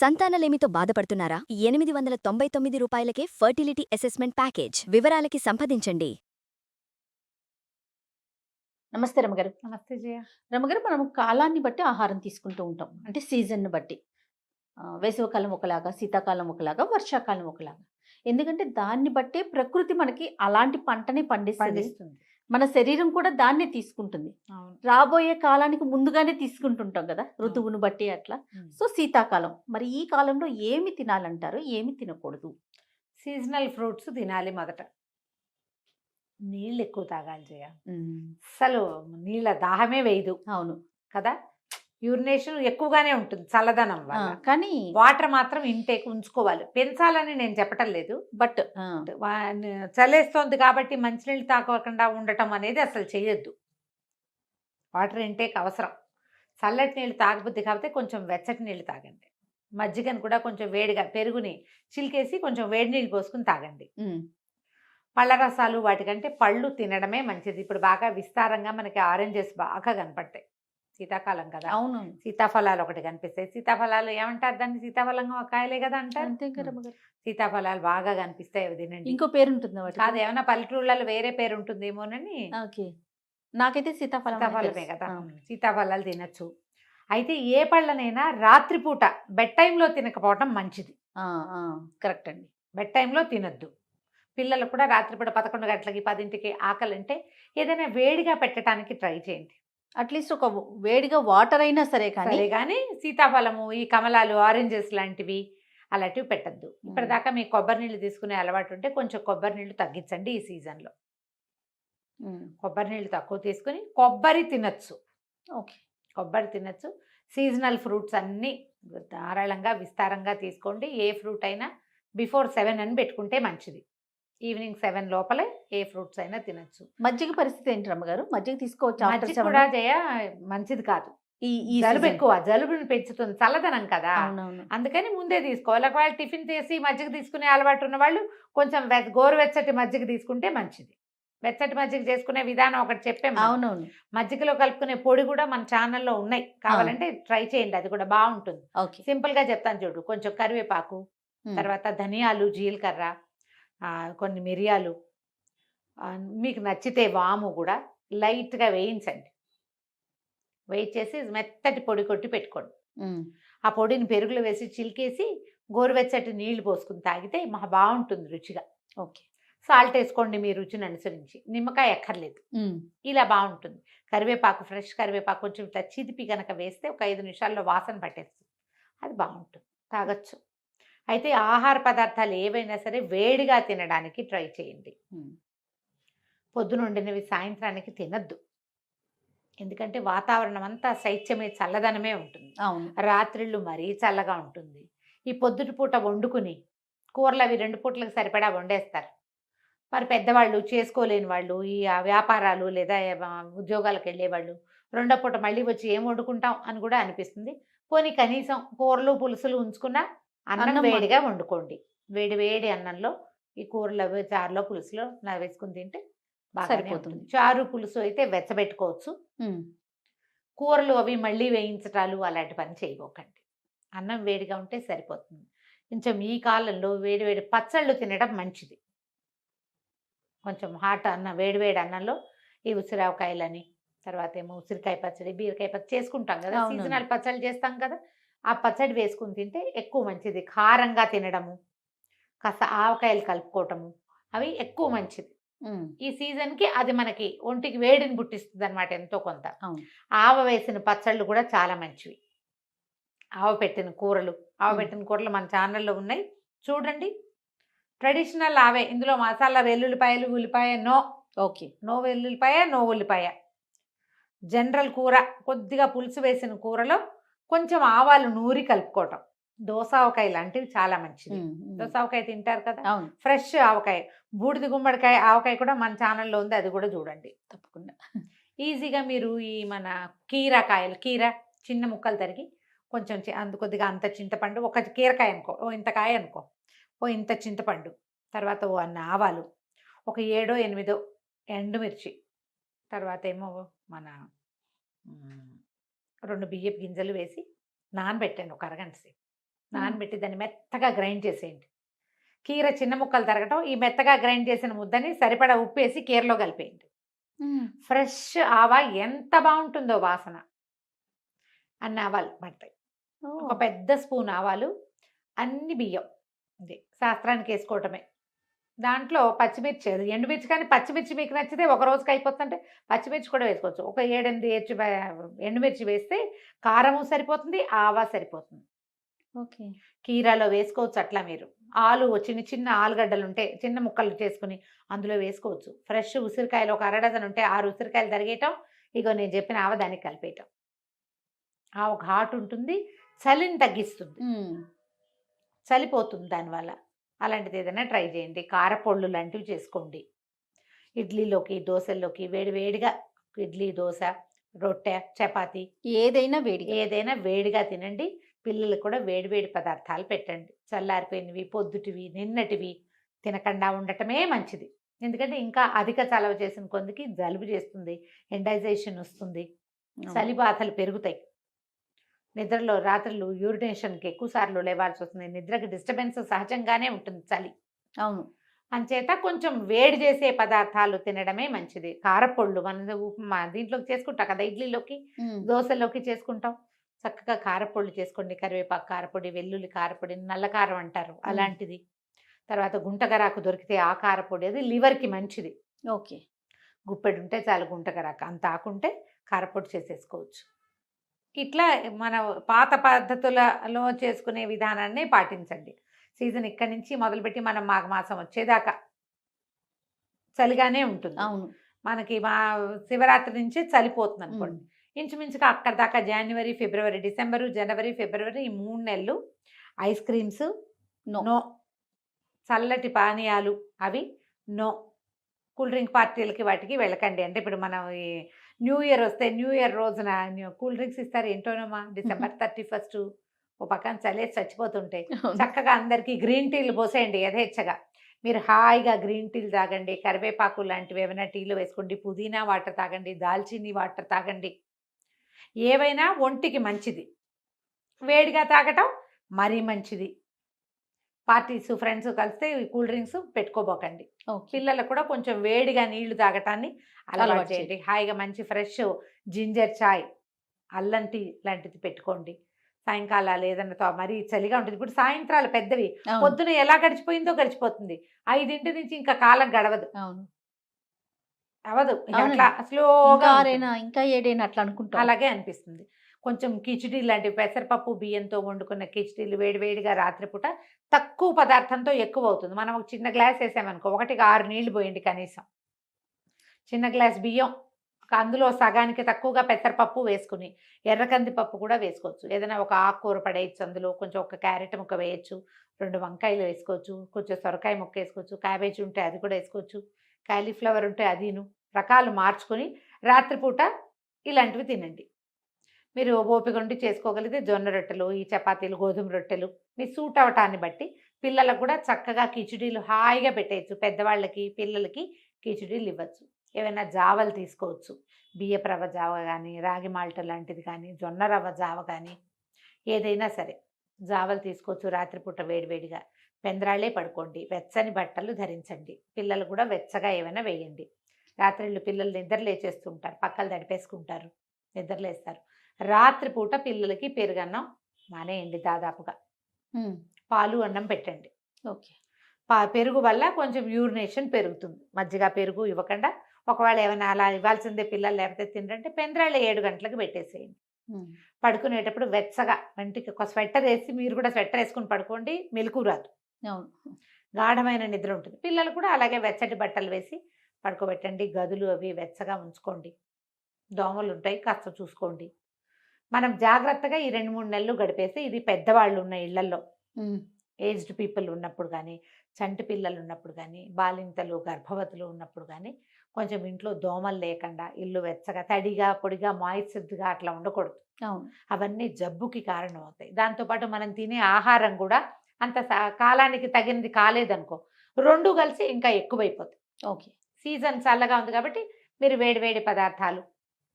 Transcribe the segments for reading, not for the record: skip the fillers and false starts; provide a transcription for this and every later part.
సంతానలేమితో బాధపడుతున్నారా? 899 రూపాయలకే fertility assessment package. వివరాలకి సంప్రదించండి. నమస్తే రమగారు. నమస్తే జయ. రమగారు, మనం కాలాన్ని బట్టి ఆహారం తీసుకుంటూ ఉంటాం. అంటే సీజన్‌ని బట్టి. వేసవికాలం ఒకలాగా, శీతాకాలం ఒకలాగా, వర్షాకాలం ఒకలాగా. ఎందుకంటే దాన్ని బట్టే ప్రకృతి మనకి అలాంటి పంటని పండిస్తది. మన శరీరం కూడా దాన్నే తీసుకుంటుంది. అవును. రాబోయే కాలానికి ముందుగానే తీసుకుంటుంటాం కదా, ఋతువును బట్టి అట్లా. సో శీతాకాలం మరి ఈ కాలంలో ఏమి తినాలంటారు, ఏమి తినకూడదు? సీజనల్ ఫ్రూట్స్ తినాలి మొదట. నీళ్ళు ఎక్కువ తాగాలి జయ. అసలు నీళ్ళ దాహమే వేయదు అవును కదా. యూరినేషన్ ఎక్కువగానే ఉంటుంది చల్లదనం వల్ల. కానీ వాటర్ మాత్రం ఇంటేక్ ఉంచుకోవాలి. పెంచాలని నేను చెప్పటం లేదు, బట్ చలేస్తోంది కాబట్టి మంచినీళ్ళు తాగకుండా ఉండటం అనేది అసలు చేయొద్దు. వాటర్ ఇంటేక్ అవసరం. చల్లటి నీళ్ళు తాగబుద్ది కాబట్టి కొంచెం వెచ్చటి నీళ్ళు తాగండి. మజ్జిగను కూడా కొంచెం వేడిగా పెరుగుని చిలికేసి కొంచెం వేడి నీళ్ళు పోసుకుని తాగండి. పళ్ళ రసాలు వాటికంటే పళ్ళు తినడమే మంచిది. ఇప్పుడు బాగా విస్తారంగా మనకి ఆరెంజెస్ బాగా కనపడతాయి. శీతాకాలం కదా. అవును, సీతాఫలాలు ఒకటి కనిపిస్తాయి. సీతాఫలాలు ఏమంటారు దాన్ని? సీతాఫలంగా కాయలే కదా అంటారు. సీతాఫలాలు బాగా కనిపిస్తాయి, అవి తినండి. ఇంకో పేరు ఉంటుంది కాదు, ఏమైనా పల్లెటూళ్ళలో వేరే పేరు ఉంటుందేమోనని. ఓకే, నాకైతే సీతాఫలమే కదా. సీతాఫలాలు తినచ్చు. అయితే ఏ పళ్ళనైనా రాత్రిపూట బెడ్ టైంలో తినకపోవటం మంచిది. కరెక్ట్ అండి. బెడ్ టైంలో తినద్దు. పిల్లలకు కూడా రాత్రిపూట 11 గంటలకి 10ంటికి ఆకలి అంటే ఏదైనా వేడిగా పెట్టడానికి ట్రై చేయండి. అట్లీస్ట్ ఒక వేడిగా వాటర్ అయినా సరే కానీ సీతాఫలము, ఈ కమలాలు, ఆరెంజెస్ లాంటివి అలాంటివి పెట్టద్దు. ఇప్పటిదాకా మీ కొబ్బరి నీళ్ళు తీసుకునే అలవాటు ఉంటే కొంచెం కొబ్బరి నీళ్ళు తగ్గించండి. ఈ సీజన్లో కొబ్బరి నీళ్ళు తక్కువ తీసుకుని కొబ్బరి తినచ్చు. ఓకే, కొబ్బరి తినచ్చు. సీజనల్ ఫ్రూట్స్ అన్నీ ధారాళంగా విస్తారంగా తీసుకోండి. ఏ ఫ్రూట్ అయినా బిఫోర్ 7 అని పెట్టుకుంటే మంచిది. ఈవినింగ్ 7 లోపలే ఏ ఫ్రూట్స్ అయినా తినచ్చు. మజ్జిగ పరిస్థితి ఏంటి రమ్మగారు? మజ్జిగ తీసుకోవచ్చు? మజ్జిగ కూడా జయ మంచిది కాదు. జలుబు ఎక్కువ, జలుబుని పెంచుతుంది, చల్లదనం కదా. అందుకని ముందే తీసుకోవాలి. ఒకవేళ టిఫిన్ చేసి మజ్జిగ తీసుకునే అలవాటు ఉన్న వాళ్ళు కొంచెం గోరువెచ్చటి మజ్జిగ తీసుకుంటే మంచిది. వెచ్చటి మజ్జిగ చేసుకునే విధానం ఒకటి చెప్పాము. అవునవును. మజ్జిగలో కలుపుకునే పొడి కూడా మన ఛానల్లో ఉన్నాయి, కావాలంటే ట్రై చేయండి, అది కూడా బాగుంటుంది. సింపుల్ గా చెప్తాను చూడు. కొంచెం కరివేపాకు, తర్వాత ధనియాలు, జీలకర్ర, కొన్ని మిరియాలు, మీకు నచ్చితే వాము కూడా లైట్గా వేయించండి. వేయించేసి మెత్తటి పొడి కొట్టి పెట్టుకోండి. ఆ పొడిని పెరుగులో వేసి చిలికేసి గోరువెచ్చటి నీళ్లు పోసుకుని తాగితే మహా బాగుంటుంది రుచిగా. ఓకే, సాల్ట్ వేసుకోండి మీ రుచిని అనుసరించి, నిమ్మకాయ ఎక్కర్లేదు. ఇలా బాగుంటుంది. కరివేపాకు, ఫ్రెష్ కరివేపాకు కొంచెం ఇట్లా చిదిపి కనుక వేస్తే ఒక 5 నిమిషాల్లో వాసన పట్టేస్తుంది. అది బాగుంటుంది, తాగొచ్చు. అయితే ఆహార పదార్థాలు ఏవైనా సరే వేడిగా తినడానికి ట్రై చేయండి. పొద్దున వండినవి సాయంత్రానికి తినద్దు. ఎందుకంటే వాతావరణం అంతా శైత్యమే, చల్లదనమే ఉంటుంది. రాత్రిళ్ళు మరీ చల్లగా ఉంటుంది. ఈ పొద్దుటి పూట వండుకుని కూరలు అవి 2 పూటలకు సరిపడా వండేస్తారు. మరి పెద్దవాళ్ళు, చేసుకోలేని వాళ్ళు, ఈ వ్యాపారాలు లేదా ఉద్యోగాలకు వెళ్ళేవాళ్ళు రెండో పూట మళ్ళీ వచ్చి ఏం వండుకుంటాం అని కూడా అనిపిస్తుంది. పోనీ కనీసం కూరలు పులుసులు ఉంచుకున్నా అన్నం వేడిగా వండుకోండి. వేడి వేడి అన్నంలో ఈ కూరలు అవి చారులో పులుసులో వేసుకుని తింటే సరిపోతుంది. చారు పులుసు అయితే వెచ్చబెట్టుకోవచ్చు. కూరలు అవి మళ్ళీ వేయించటాలు అలాంటి పని చేయబోకండి. అన్నం వేడిగా ఉంటే సరిపోతుంది. కొంచెం ఈ కాలంలో వేడి వేడి పచ్చళ్ళు తినడం మంచిది. కొంచెం హాట్ అన్నం, వేడివేడి అన్నంలో ఈ ఉసిరావకాయలని, తర్వాత ఏమో ఉసిరికాయ పచ్చడి, బీరకాయ పచ్చడి చేసుకుంటాం కదా. సీజనల్ పచ్చళ్ళు చేస్తాం కదా, ఆ పచ్చడి వేసుకుని తింటే ఎక్కువ మంచిది. కారంగా తినడము, కాస్త ఆవకాయలు కలుపుకోవటము, అవి ఎక్కువ మంచిది. ఈ సీజన్కి అది మనకి ఒంటికి వేడిని పుట్టిస్తుంది అనమాట ఎంతో కొంత. ఆవ వేసిన పచ్చళ్ళు కూడా చాలా మంచివి. ఆవ పెట్టిన కూరలు మన ఛానల్లో ఉన్నాయి, చూడండి. ట్రెడిషనల్ ఆవే. ఇందులో మసాలా వెల్లుల్లిపాయలు, ఉల్లిపాయ నో వెల్లుల్లిపాయ, నో ఉల్లిపాయ. జనరల్ కూర కొద్దిగా పులుసు వేసిన కూరలో కొంచెం ఆవాలు నూరి కలుపుకోవటం. దోసావకాయ లాంటివి చాలా మంచిది. దోసావకాయ తింటారు కదా, ఫ్రెష్ ఆవకాయ. బూడిద గుమ్మడికాయ ఆవకాయ కూడా మన ఛానల్లో ఉంది, అది కూడా చూడండి తప్పకుండా. ఈజీగా మీరు ఈ మన కీరకాయలు, చిన్న ముక్కలు తరిగి కొంచెం కొద్దిగా అంత చింతపండు, ఒక కీరకాయ అనుకో, ఇంత కాయ అనుకో, ఇంత చింతపండు, తర్వాత అన్న ఆవాలు, ఒక 7 8 ఎండుమిర్చి, తర్వాత ఏమో మన 2 బియ్యపు గింజలు వేసి నానబెట్టాను ఒక అరగంట సేపు. నానబెట్టి దాన్ని మెత్తగా గ్రైండ్ చేసేయండి. కీర చిన్న ముక్కలు తరగటం, ఈ మెత్తగా గ్రైండ్ చేసిన ముద్దని సరిపడా ఉప్పేసి కీరలో కలిపేయండి. ఫ్రెష్ ఆవా ఎంత బాగుంటుందో వాసన. అన్ని ఆవాలు పడతాయి. ఒక పెద్ద స్పూన్ ఆవాలు, అన్ని బియ్యం. ఇది శాస్త్రానికి వేసుకోవటమే. దాంట్లో పచ్చిమిర్చి, అది ఎండుమిర్చి, కానీ పచ్చిమిర్చి మీకు నచ్చితే ఒక రోజుకి అయిపోతుందంటే పచ్చిమిర్చి కూడా వేసుకోవచ్చు. ఒక 7-8 ఎండుమిర్చి వేస్తే కారము సరిపోతుంది, ఆవా సరిపోతుంది. ఓకే. కీరాలో వేసుకోవచ్చు అట్లా మీరు. ఆలు చిన్న చిన్న ఆలుగడ్డలు ఉంటే చిన్న ముక్కలు చేసుకుని అందులో వేసుకోవచ్చు. ఫ్రెష్ ఉసిరికాయలు ఒక అరడజన్ ఉంటే 6 ఉసిరికాయలు తరిగేయటం, ఇగో నేను చెప్పిన ఆవ దానికి కలిపేయటం. ఆవ ఘాటు ఉంటుంది, చలిని తగ్గిస్తుంది, చలిపోతుంది దానివల్ల. అలాంటిది ఏదైనా ట్రై చేయండి. కారపొళ్ళు లాంటివి చేసుకోండి. ఇడ్లీలోకి, దోశల్లోకి వేడి వేడిగా ఇడ్లీ, దోశ, రొట్టె, చపాతి ఏదైనా వేడిగా తినండి. పిల్లలకు కూడా వేడి వేడి పదార్థాలు పెట్టండి. చల్లారిపోయినవి, పొద్దుటివి, నిన్నటివి తినకుండా ఉండటమే మంచిది. ఎందుకంటే ఇంకా అధిక చలవ చేసిన కొందికి జలుబు చేస్తుంది, ఎండైజేషన్ వస్తుంది, చలి బాధలు పెరుగుతాయి. నిద్రలో రాత్రులు యూరినేషన్కి ఎక్కువ సార్లు లేవాల్సి వస్తుంది. నిద్రకి డిస్టర్బెన్స్ సహజంగానే ఉంటుంది చలి. అవును. అంచేత కొంచెం వేడి చేసే పదార్థాలు తినడమే మంచిది. కారపొళ్ళు మన ఉప్మా దీంట్లోకి చేసుకుంటాం కదా, ఇడ్లీలోకి, దోశలోకి చేసుకుంటాం. చక్కగా కారపొళ్ళు చేసుకోండి. కరివేపాకు కారపొడి, వెల్లుల్లి కారపొడి, నల్ల కారం అంటారు అలాంటిది. తర్వాత గుంటగరాకు దొరికితే ఆ కారపొడి, అది లివర్కి మంచిది. ఓకే. గుప్పెడు ఉంటే చాలు గుంటగరాకు, అంత ఆకుంటే కారపొడి చేసేసుకోవచ్చు. ఇట్లా మన పాత పద్ధతులలో చేసుకునే విధానాన్ని పాటించండి. సీజన్ ఇక్కడి నుంచి మొదలుపెట్టి మనం మాఘమాసం వచ్చేదాకా చలిగానే ఉంటుంది. అవును. మనకి మా శివరాత్రి నుంచి చలిపోతుంది అనుకోండి. ఇంచుమించుగా అక్కడ దాకా జనవరి, ఫిబ్రవరి, డిసెంబరు, జనవరి, ఫిబ్రవరి, ఈ 3 నెలలు ఐస్ క్రీమ్స్ నో, చల్లటి పానీయాలు అవి నో, కూల్ డ్రింక్ పార్టీలకి వాటికి వెళ్ళకండి. అంటే ఇప్పుడు మనం ఈ న్యూ ఇయర్ వస్తే న్యూ ఇయర్ రోజున కూల్ డ్రింక్స్ ఇస్తారు ఏంటోనమ్మా, December 31 ఓ పక్కన చలేసి చచ్చిపోతుంటే చక్కగా అందరికీ గ్రీన్ టీలు పోసేయండి యథేచ్ఛగా. మీరు హాయిగా గ్రీన్ టీలు తాగండి, కరివేపాకు లాంటివి ఏమైనా టీలో వేసుకోండి, పుదీనా వాటర్ తాగండి, దాల్చిని వాటర్ తాగండి. ఏవైనా ఒంటికి మంచిది. వేడిగా తాగటం మరీ మంచిది. పార్టీస్, ఫ్రెండ్స్ కలిస్తే కూల్ డ్రింక్స్ పెట్టుకోబోకండి. పిల్లలకు కూడా కొంచెం వేడిగా నీళ్లు తాగటాన్ని అలవాటు చేయండి. హాయిగా మంచి ఫ్రెష్ జింజర్ చాయ్, అల్లం టీ లాంటిది పెట్టుకోండి. సాయంకాలాలు ఏదన్నా మరీ చలిగా ఉంటుంది. ఇప్పుడు సాయంత్రాలు పెద్దవి, పొద్దున ఎలా గడిచిపోయిందో గడిచిపోతుంది. 5 నుంచి ఇంకా కాలం గడవదు, అవదు, అట్లా స్లోగా ఇంకా ఏడైనా అట్లా అనుకుంటా, అలాగే అనిపిస్తుంది. కొంచెం కిచిడీ లాంటివి, పెసరపప్పు బియ్యంతో వండుకున్న కిచిడీలు వేడివేడిగా రాత్రిపూట తక్కువ పదార్థంతో ఎక్కువ అవుతుంది. మనం ఒక చిన్న గ్లాస్ వేసామనుకో, 1కి 6 నీళ్లు పోయండి కనీసం. చిన్న గ్లాస్ బియ్యం, అందులో సగానికి తక్కువగా పెసరపప్పు వేసుకుని, ఎర్రకంది పప్పు కూడా వేసుకోవచ్చు. ఏదైనా ఒక ఆకుకూర పడేయచ్చు, అందులో కొంచెం ఒక క్యారెట్ ముక్క వేయచ్చు, 2 వంకాయలు వేసుకోవచ్చు, కొంచెం సొరకాయ ముక్క వేసుకోవచ్చు, క్యాబేజీ ఉంటే అది కూడా వేసుకోవచ్చు, కాలీఫ్లవర్ ఉంటే అదిను, రకాలు మార్చుకొని రాత్రిపూట ఇలాంటివి తినండి. మీరు ఓపిక ఉండి చేసుకోగలిగితే జొన్న రొట్టెలు, ఈ చపాతీలు, గోధుమ రొట్టెలు మీ సూట్ అవటాన్ని బట్టి పిల్లలకు కూడా చక్కగా కిచిడీలు హాయిగా పెట్టేయచ్చు. పెద్దవాళ్ళకి, పిల్లలకి కిచిడీలు ఇవ్వచ్చు. ఏమైనా జావలు తీసుకోవచ్చు, బియ్యపు రవ్వ జావ కానీ, రాగి మాల్ట లాంటిది కానీ, జొన్న రవ్వ జావ కానీ, ఏదైనా సరే జావలు తీసుకోవచ్చు. రాత్రిపూట వేడివేడిగా పెందరాళ్ళే పడుకోండి, వెచ్చని బట్టలు ధరించండి. పిల్లలు కూడా వెచ్చగా ఏమైనా వేయండి. రాత్రిళ్ళు పిల్లలు నిద్ర లేచేస్తుంటారు, పక్కలు తడిపేసుకుంటారు, నిద్రలేస్తారు. రాత్రిపూట పిల్లలకి పెరుగన్నం మానేయండి దాదాపుగా. పాలు అన్నం పెట్టండి. ఓకే. పెరుగు వల్ల కొంచెం యూరినేషన్ పెరుగుతుంది. మజ్జిగ పెరుగు ఇవ్వకుండా, ఒకవేళ ఏమైనా అలా ఇవ్వాల్సిందే పిల్లలు లేకపోతే తినరంటే పెందరాళ్ళు 7 గంటలకు పెట్టేసేయండి. పడుకునేటప్పుడు వెచ్చగా వంటికి ఒక స్వెట్టర్ వేసి, మీరు కూడా స్వెట్టర్ వేసుకుని పడుకోండి, మెలకు రాదు, గాఢమైన నిద్ర ఉంటుంది. పిల్లలు కూడా అలాగే వెచ్చటి బట్టలు వేసి పడుకోబెట్టండి. గదులు అవి వెచ్చగా ఉంచుకోండి. దోమలు ఉంటాయి, కాస్త చూసుకోండి. మనం జాగ్రత్తగా ఈ 2-3 నెలలు గడిపేసి, ఇది పెద్దవాళ్ళు ఉన్న ఇళ్లలో, ఏజ్డ్ పీపుల్ ఉన్నప్పుడు కానీ, చంటి పిల్లలు ఉన్నప్పుడు కానీ, బాలింతలు, గర్భవతులు ఉన్నప్పుడు కానీ కొంచెం ఇంట్లో దోమలు లేకుండా, ఇల్లు వెచ్చగా, తడిగా, పొడిగా, మాయిశ్చర్గా అట్లా ఉండకూడదు. అవన్నీ జబ్బుకి కారణం అవుతాయి. దాంతోపాటు మనం తినే ఆహారం కూడా అంత కాలానికి తగినది కాలేదనుకో, 2 కలిసి ఇంకా ఎక్కువైపోతాయి. ఓకే. సీజన్ చల్లగా ఉంది కాబట్టి మీరు వేడి పదార్థాలు,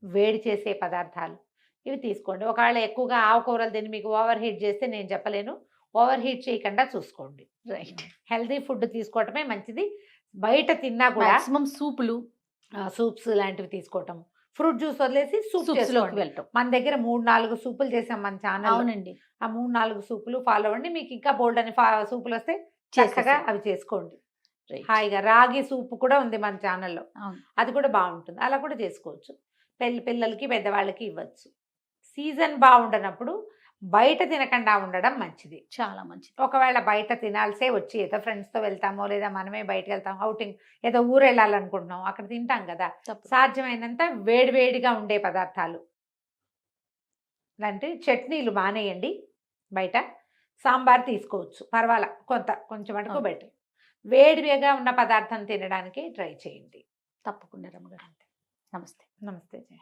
వేడి చేసే పదార్థాలు ఇవి తీసుకోండి. ఒకవేళ ఎక్కువగా ఆకుకూరలు తిని మీకు ఓవర్ హీట్ చేస్తే నేను చెప్పలేను, ఓవర్ హీట్ చేయకుండా చూసుకోండి. రైట్. హెల్తీ ఫుడ్ తీసుకోవటమే మంచిది. బయట తిన్నా కూడా మాక్సిమం సూపులు, సూప్స్ లాంటివి తీసుకోవటం, ఫ్రూట్ జ్యూస్ వదిలేసి సూప్ సూప్స్ లోకి చేసుకోండి. వెళ్ళటం. మన దగ్గర 3-4 సూపులు చేసాం మన ఛానల్. అవునండి, ఆ 3-4 సూపులు ఫాలో అవ్వండి. మీకు ఇంకా బోల్డ్ అని సూపులు వస్తే చక్కగా చేసేసాం. అవి చేసుకోండి. రైట్. హాయిగా రాగి సూప్ కూడా ఉంది మన ఛానల్లో. అవును. అది కూడా బాగుంటుంది. అలా కూడా చేసుకోవచ్చు. పిల్లలకి పెద్దవాళ్ళకి ఇవ్వచ్చు. సీజన్ బాగుండనప్పుడు బయట తినకుండా ఉండడం మంచిది. చాలా మంచిది. ఒకవేళ బయట తినాల్సే వచ్చి ఏదో ఫ్రెండ్స్తో వెళ్తామో లేదా మనమే బయటకు వెళ్తాం అవుటింగ్, ఏదో ఊరు వెళ్ళాలనుకుంటున్నాం, అక్కడ తింటాం కదా. తప్పు. సాధ్యమైనంత వేడివేడిగా ఉండే పదార్థాలు లాంటి చట్నీలు మానేయండి. బయట సాంబార్ తీసుకోవచ్చు, పర్వాలా, కొంచెం మటుకు అవును. బెటర్. వేడివేగా ఉన్న పదార్థం తినడానికి ట్రై చేయండి. తప్పకుండా రమ్మగారు. నమస్తే. నమస్తే జయ.